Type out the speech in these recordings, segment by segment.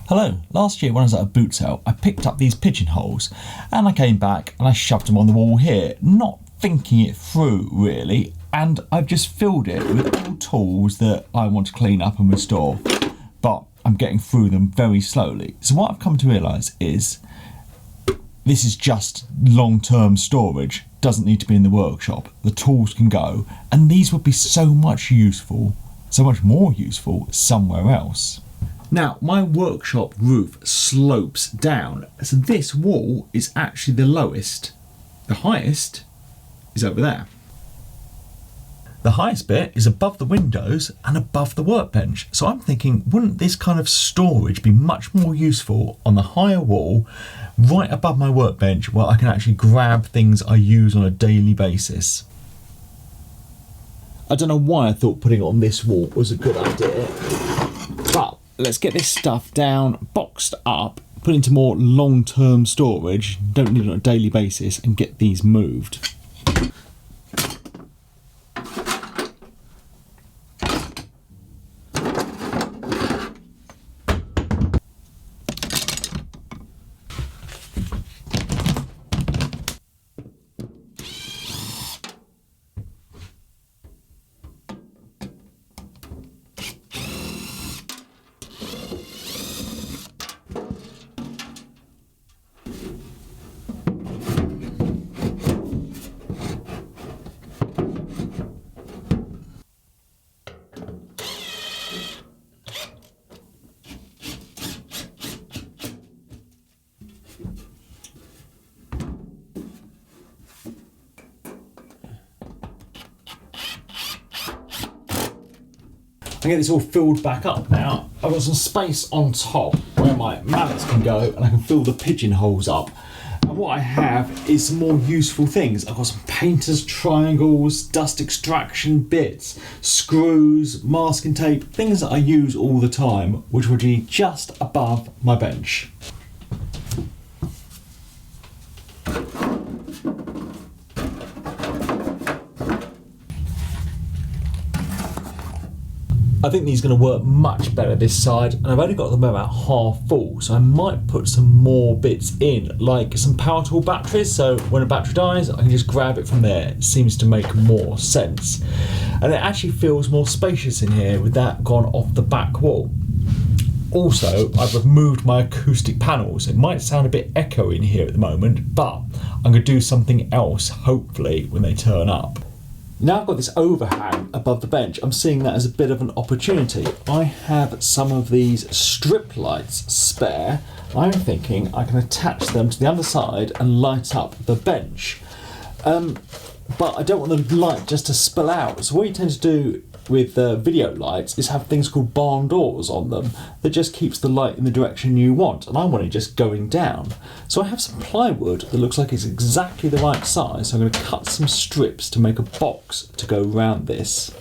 Hello, last year when I was at a boot sale, I picked up these pigeonholes and I came back and I shoved them on the wall here, not thinking it through really, and I've just filled it with all tools that I want to clean up and restore, but I'm getting through them very slowly. So what I've come to realise is this is just long-term storage, doesn't need to be in the workshop. The tools can go, and these would be so much more useful somewhere else. Now, my workshop roof slopes down, so this wall is actually the lowest. The highest is over there. The highest bit is above the windows and above the workbench. So I'm thinking, wouldn't this kind of storage be much more useful on the higher wall, right above my workbench, where I can actually grab things I use on a daily basis? I don't know why I thought putting it on this wall was a good idea, but let's get this stuff down, boxed up, put into more long-term storage, don't need it on a daily basis, and get these moved. I get this all filled back up now. I've got some space on top where my mallets can go, and I can fill the pigeonholes up. And what I have is some more useful things. I've got some painter's triangles, dust extraction bits, screws, masking tape, things that I use all the time, which would be just above my bench. I think these are going to work much better this side, and I've only got them about half full, so I might put some more bits in, like some power tool batteries, so when a battery dies I can just grab it from there. It seems to make more sense, and it actually feels more spacious in here with that gone off the back wall. Also, I've removed my acoustic panels. It might sound a bit echoey in here at the moment, but I'm going to do something else hopefully when they turn up. Now I've got this overhang above the bench, I'm seeing that as a bit of an opportunity. I have some of these strip lights spare. I'm thinking I can attach them to the underside and light up the bench. But I don't want the light just to spill out. So what you tend to do with video lights is have things called barn doors on them that just keeps the light in the direction you want, and I want it just going down. So I have some plywood that looks like it's exactly the right size, so I'm going to cut some strips to make a box to go around this.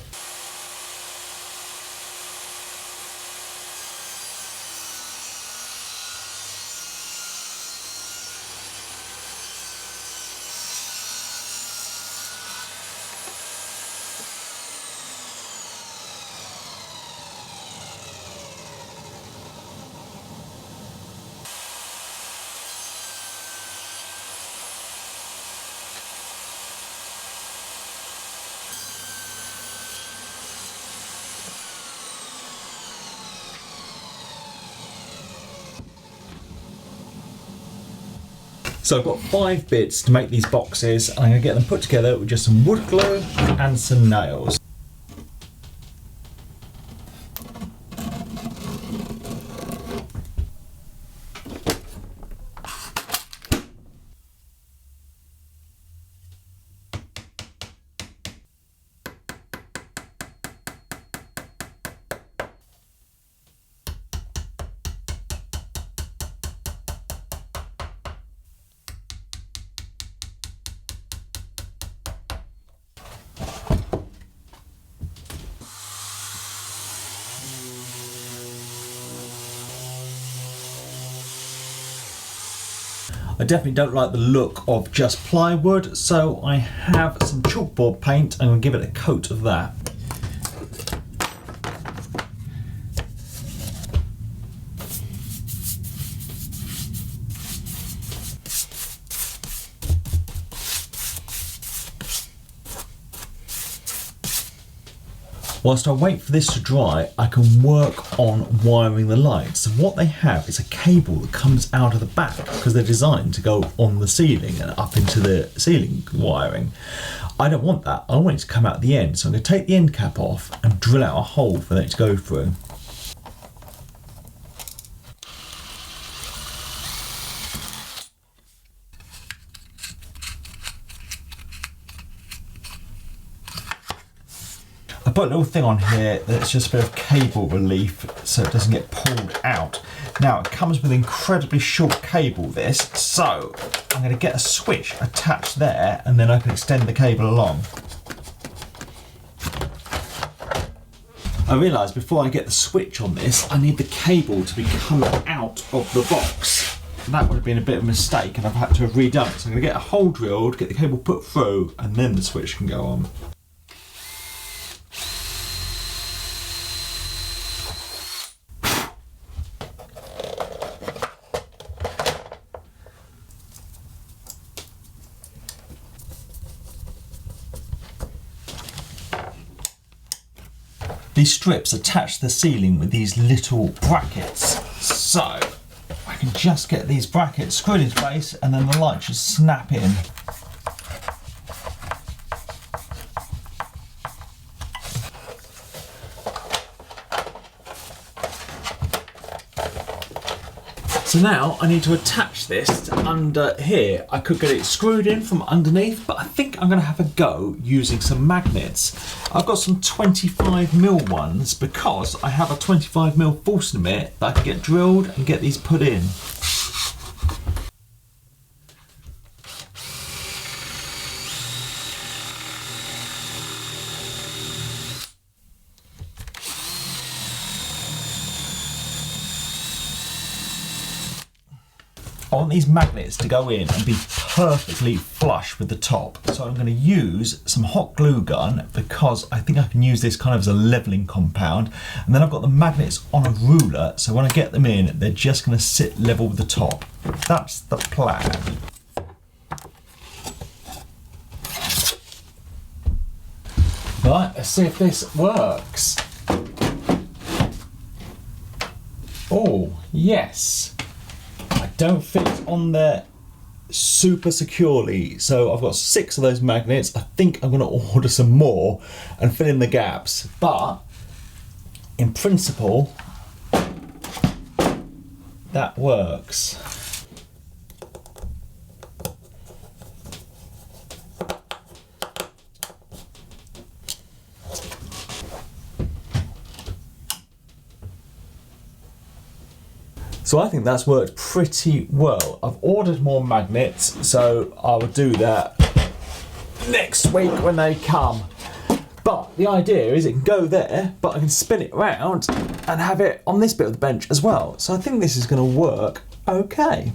So I've got 5 bits to make these boxes, and I'm going to get them put together with just some wood glue and some nails. I definitely don't like the look of just plywood, so I have some chalkboard paint. I'm going to give it a coat of that. Whilst I wait for this to dry, I can work on wiring the lights. So what they have is a cable that comes out of the back because they're designed to go on the ceiling and up into the ceiling wiring. I don't want that. I want it to come out the end. So I'm going to take the end cap off and drill out a hole for it to go through. I put a little thing on here that's just a bit of cable relief so it doesn't get pulled out. Now it comes with incredibly short cable, this, so I'm going to get a switch attached there and then I can extend the cable along. I realised before I get the switch on this, I need the cable to be coming out of the box. That would have been a bit of a mistake and I've had to have redone it. So I'm going to get a hole drilled, get the cable put through and then the switch can go on. These strips attach to the ceiling with these little brackets. So I can just get these brackets screwed into place and then the light should snap in. So now I need to attach this to under here. I could get it screwed in from underneath, but I think I'm going to have a go using some magnets. I've got some 25mm ones because I have a 25mm Forstner bit that I can get drilled and get these put in. I want these magnets to go in and be perfectly flush with the top. So I'm going to use some hot glue gun because I think I can use this kind of as a leveling compound. And then I've got the magnets on a ruler, so when I get them in, they're just going to sit level with the top. That's the plan. Right, let's see if this works. Oh, yes. I don't fit on there super securely, so I've got 6 of those magnets. I think I'm going to order some more and fill in the gaps, but in principle that works. So I think that's worked pretty well. I've ordered more magnets, so I will do that next week when they come. But the idea is it can go there, but I can spin it around and have it on this bit of the bench as well. So I think this is going to work okay.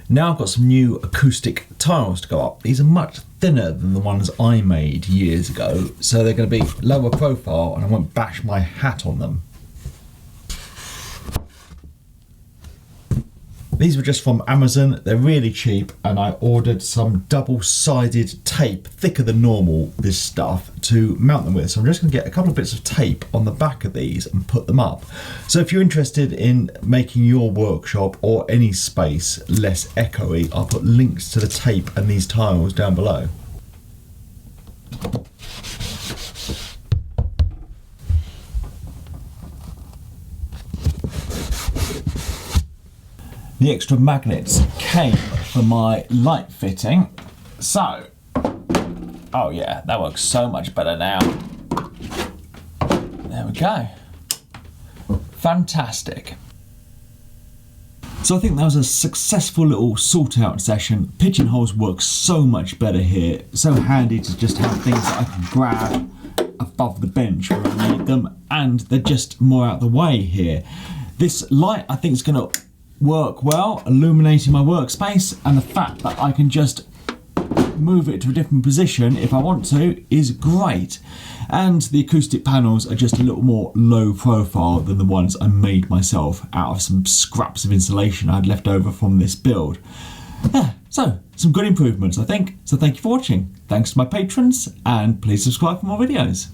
Now I've got some new acoustic tiles to go up. These are much thinner than the ones I made years ago, so they're going to be lower profile and I won't bash my hat on them. These were just from Amazon, they're really cheap, and I ordered some double-sided tape, thicker than normal, this stuff, to mount them with. So I'm just going to get a couple of bits of tape on the back of these and put them up. So if you're interested in making your workshop or any space less echoey, I'll put links to the tape and these tiles down below. The extra magnets came for my light fitting, so, oh yeah, that works so much better now. There we go. Fantastic. So I think that was a successful little sort out session. Pigeonholes work so much better here. So handy to just have things that I can grab above the bench where I need them, and they're just more out of the way here. This light I think is going to work well, illuminating my workspace, and the fact that I can just move it to a different position if I want to is great. And the acoustic panels are just a little more low profile than the ones I made myself out of some scraps of insulation I'd left over from this build. Yeah, So, some good improvements, I think. So thank you for watching. Thanks to my patrons, and please subscribe for more videos.